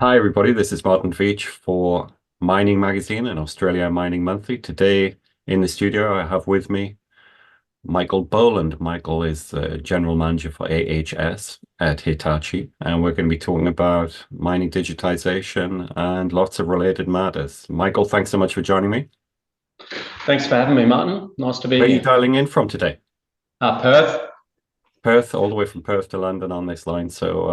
Hi, everybody. This is Martin Veitch for Mining Magazine and Australia Mining Monthly. Today in the studio, I have with me Michael Boland. Michael is the General Manager for AHS at Hitachi, and we're going to be talking about mining digitization and lots of related matters. Michael, thanks so much for joining me. Thanks for having me, Martin. Nice to be Where are you here. dialing in from today? Perth. Perth, all the way from Perth to London on this line. So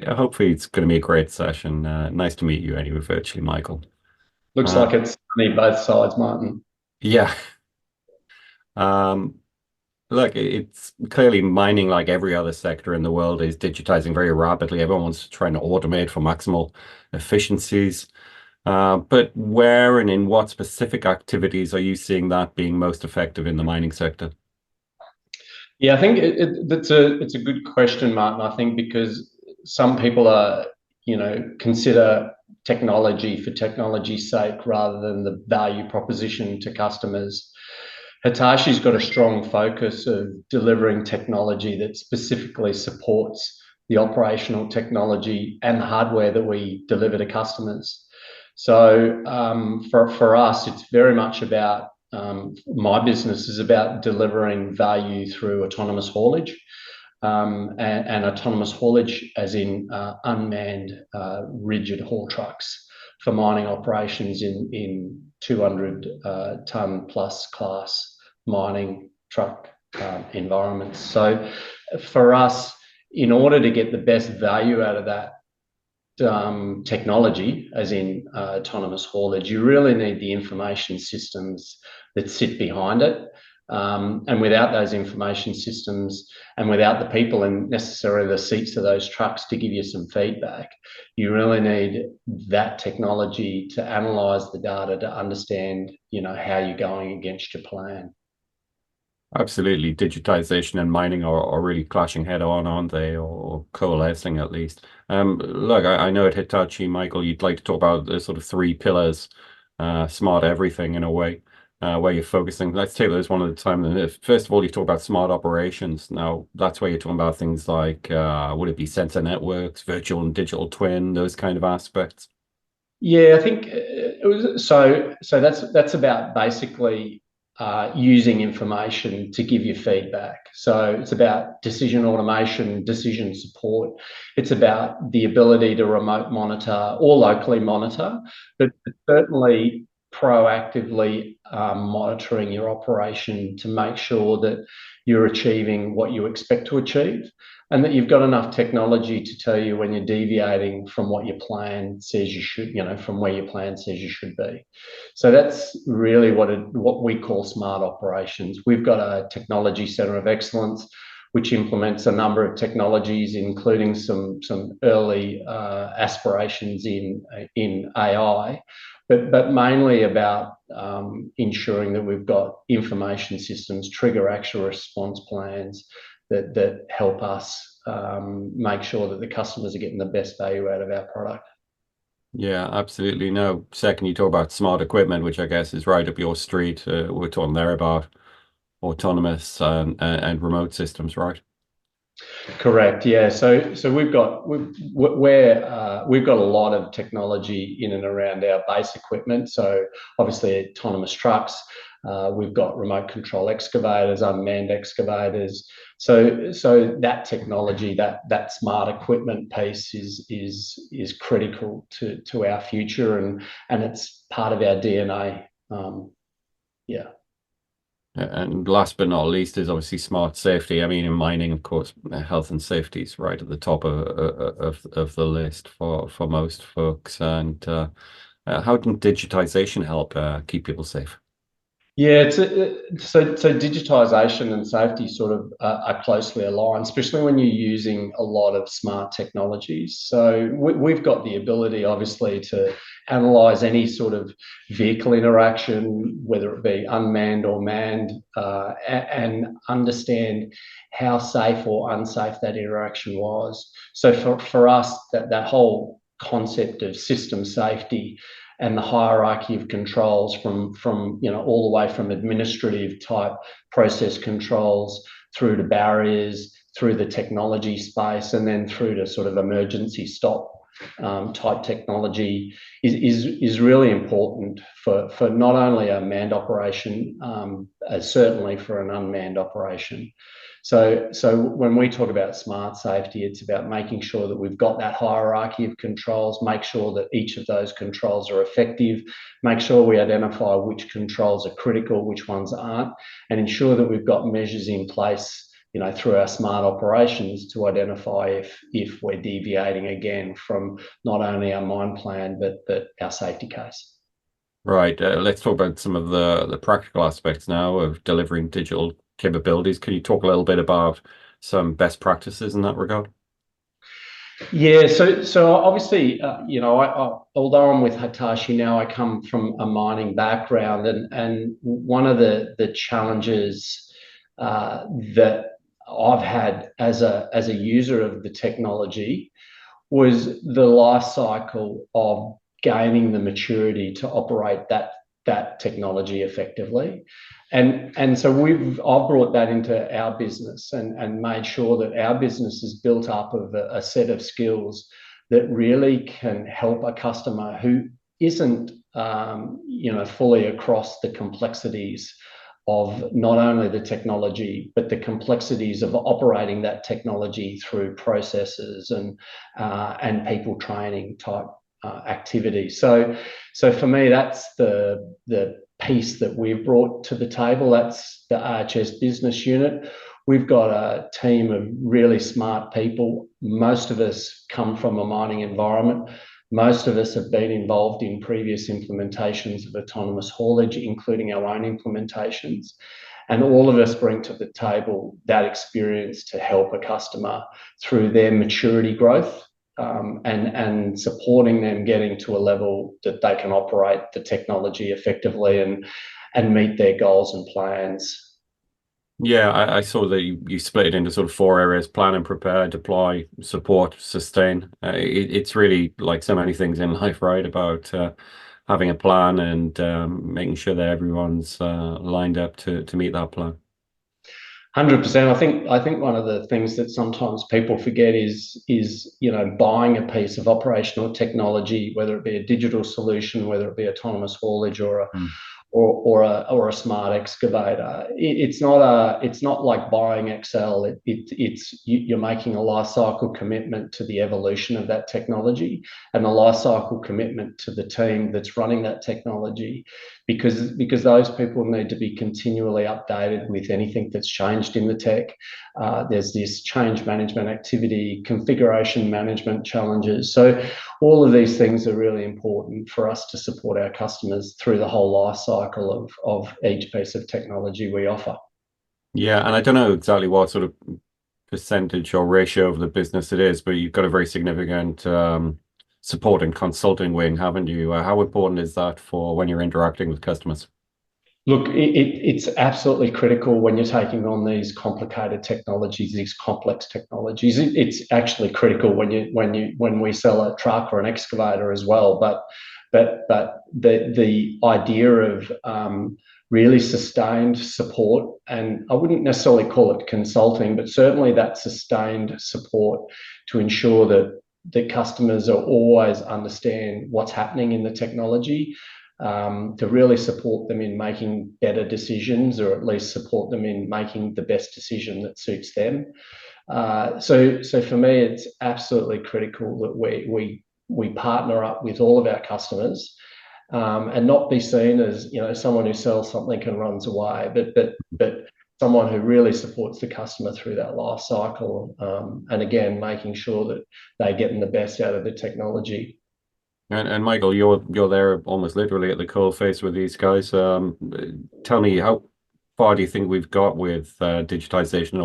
hopefully it's going to be a great session. Nice to meet you anyway, virtually, Michaal. Looks Uh, like it's sunny both sides, Martin. yeah. Um, Look, it's clearly mining, like every other sector in the world, is digitizing very rapidly. Everyone wants to try and automate for maximal efficiencies. But where and in what specific activities are you seeing that being most effective in the mining sector? Yeah, I think it's a good question, Martin. I think because some people consider technology for technology's sake rather than the value proposition to customers. Hitachi's got a strong focus of delivering technology that specifically supports the operational technology and the hardware that we deliver to customers. So for us, it's very much about my business is about delivering value through autonomous haulage. And autonomous haulage, as in unmanned rigid haul trucks for mining operations in 200 ton plus class mining truck environments. So for us, in order to get the best value out of that technology, as in autonomous haulage, you really need the information systems that sit behind it. And without those information systems and without the people in necessarily the seats of those trucks to give you some feedback, you really need that technology to analyze the data to understand, how you're going against your plan. Absolutely. Digitization and mining are really clashing head on, aren't they? Or coalescing at least. Look, I know at Hitachi, Michael, you'd like to talk about the sort of three pillars, smart everything in a way, where you're focusing. Let's take those one at a time. And first of all, you talk about smart operations. Now, that's where you're talking about things like, would it be sensor networks, virtual and digital twin, those kind of aspects? Yeah, I think it was so. So that's about basically using information to give you feedback. So it's about decision automation, decision support. It's about the ability to remote monitor or locally monitor, but certainly proactively monitoring your operation to make sure that you're achieving what you expect to achieve and that you've got enough technology to tell you when you're deviating from what your plan says you should, from where your plan says you should be. So that's really what we call smart operations. We've got a technology center of excellence which implements a number of technologies, including some early aspirations in AI, but mainly about ensuring that we've got information systems, trigger actual response plans that help us make sure that the customers are getting the best value out of our product. Yeah, absolutely. No, second, you talk about smart equipment, which I guess is right up your street. We're talking there about autonomous and remote systems, right? Correct. Yeah. So we've got a lot of technology in and around our base equipment. So obviously autonomous trucks. We've got remote control excavators, unmanned excavators. So that technology, that smart equipment piece is critical to our future, and it's part of our DNA. Yeah. And last but not least is obviously smart safety. I mean, in mining, of course, health and safety is right at the top of the list for most folks. And how can digitization help keep people safe? Yeah, so digitization and safety sort of are closely aligned, especially when you're using a lot of smart technologies. So we've got the ability, obviously, to analyze any sort of vehicle interaction, whether it be unmanned or manned, and understand how safe or unsafe that interaction was. So for us, that whole concept of system safety and the hierarchy of controls from all the way from administrative type process controls through to barriers, through the technology space, and then through to sort of emergency stop type technology is really important for not only a manned operation, as certainly for an unmanned operation. So when we talk about smart safety, it's about making sure that we've got that hierarchy of controls, make sure that each of those controls are effective, make sure we identify which controls are critical, which ones aren't, and ensure that we've got measures in place, through our smart operations to identify if we're deviating again from not only our mine plan, but our safety case. Right. Let's talk about some of the practical aspects now of delivering digital capabilities. Can you talk a little bit about some best practices in that regard? Yeah, so obviously, although I'm with Hitachi now, I come from a mining background, and one of the challenges that I've had as a user of the technology was the life cycle of gaining the maturity to operate that technology effectively. And so I've brought that into our business and made sure that our business is built up of a set of skills that really can help a customer who isn't fully across the complexities of not only the technology, but the complexities of operating that technology through processes and people training type activities. So for me, that's the piece that we've brought to the table. That's the RHS business unit. We've got a team of really smart people. Most of us come from a mining environment. Most of us have been involved in previous implementations of autonomous haulage, including our own implementations. And all of us bring to the table that experience to help a customer through their maturity growth, and supporting them getting to a level that they can operate the technology effectively and meet their goals and plans. Yeah, I saw that you split it into sort of four areas: plan and prepare, deploy, support, sustain. It's really like so many things in life, right? About having a plan and making sure that everyone's lined up to meet that plan. 100%. I think one of the things that sometimes people forget is buying a piece of operational technology, whether it be a digital solution, whether it be autonomous haulage or a Mm. or a smart excavator. It's not like buying Excel. You're making a life cycle commitment to the evolution of that technology and a life cycle commitment to the team that's running that technology, because those people need to be continually updated with anything that's changed in the tech. There's this change management activity, configuration management challenges. So all of these things are really important for us to support our customers through the whole life cycle of each piece of technology we offer. Yeah, and I don't know exactly what sort of percentage or ratio of the business it is, but you've got a very significant support and consulting wing, haven't you? How important is that for when you're interacting with customers? Look, it's absolutely critical when you're taking on these complicated technologies, these complex technologies. It's actually critical when we sell a truck or an excavator as well. But the idea of really sustained support, and I wouldn't necessarily call it consulting, but certainly that sustained support to ensure that the customers are always understand what's happening in the technology, to really support them in making better decisions, or at least support them in making the best decision that suits them. So for me, it's absolutely critical that we partner up with all of our customers, and not be seen as someone who sells something and runs away, but someone who really supports the customer through that life cycle, and again making sure that they're getting the best out of the technology. And Michael, you're there almost literally at the coal face with these guys. Tell me, how far do you think we've got with digitization and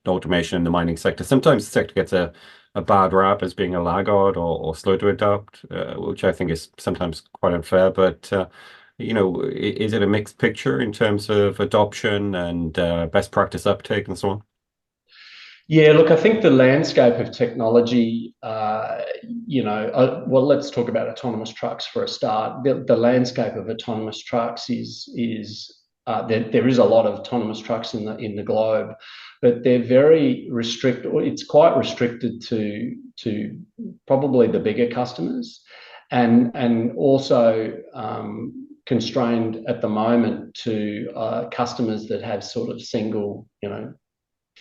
automation in the mining sector? Sometimes the sector gets a bad rap as being a laggard or slow to adapt, which I think is sometimes quite unfair. But is it a mixed picture in terms of adoption and best practice uptake and so on? Yeah, look, I think the landscape of technology, well, let's talk about autonomous trucks for a start. The landscape of autonomous trucks is there is a lot of autonomous trucks in the globe, but they're very restricted. It's quite restricted to probably the bigger customers, and also constrained at the moment to customers that have sort of single,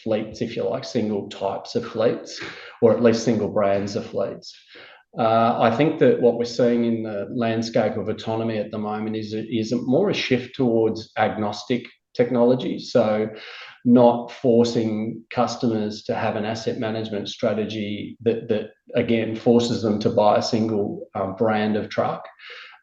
fleets, if you like, single types of fleets, or at least single brands of fleets. I think that what we're seeing in the landscape of autonomy at the moment is more a shift towards agnostic technology. So not forcing customers to have an asset management strategy that again forces them to buy a single brand of truck.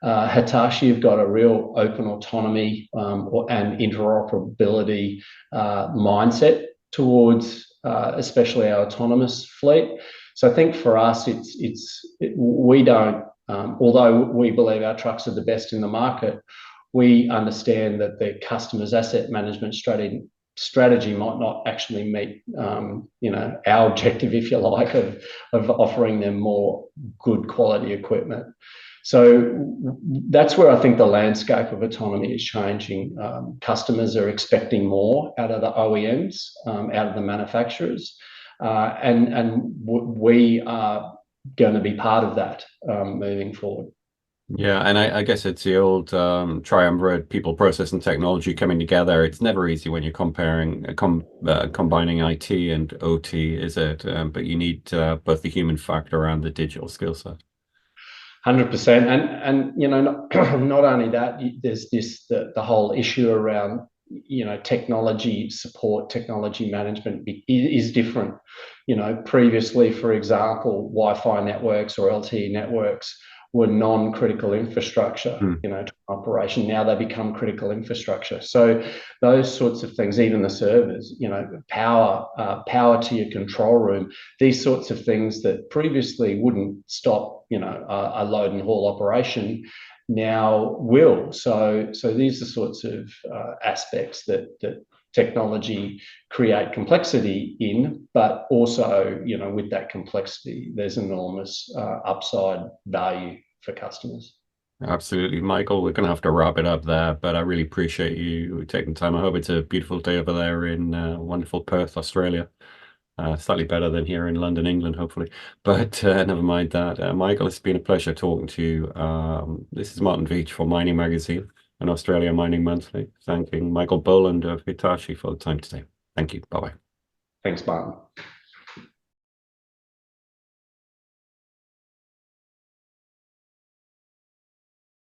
Hitachi have got a real open autonomy and interoperability mindset towards especially our autonomous fleet. So I think for us, we don't, although we believe our trucks are the best in the market, we understand that the customer's asset management strategy might not actually meet, our objective, if you like, of offering them more good quality equipment. So that's where I think the landscape of autonomy is changing. Customers are expecting more out of the OEMs, out of the manufacturers, and we are going to be part of that moving forward. Yeah, and I guess it's the old triumvirate, people, process, and technology coming together. It's never easy when you're combining IT and OT, is it? But you need both the human factor and the digital skill set. 100%. And not only that, there's the whole issue around technology support, technology management is different. Previously, for example, Wi-Fi networks or LTE networks were non-critical infrastructure, to operation. Now they become critical infrastructure. So those sorts of things, even the servers, power to your control room, these sorts of things that previously wouldn't stop, a load and haul operation, now will. So these are sorts of aspects that technology create complexity in, but also, with that complexity, there's enormous upside value for customers. Absolutely, Michael. We're going to have to wrap it up there, but I really appreciate you taking time. I hope it's a beautiful day over there in wonderful Perth, Australia. Slightly better than here in London, England, hopefully. But never mind that. Michael, it's been a pleasure talking to you. This is Martin Veach for Mining Magazine and Australia Mining Monthly. Thanking Michael Boland of Hitachi for the time today. Thank you. Bye-bye. Thanks, Martin.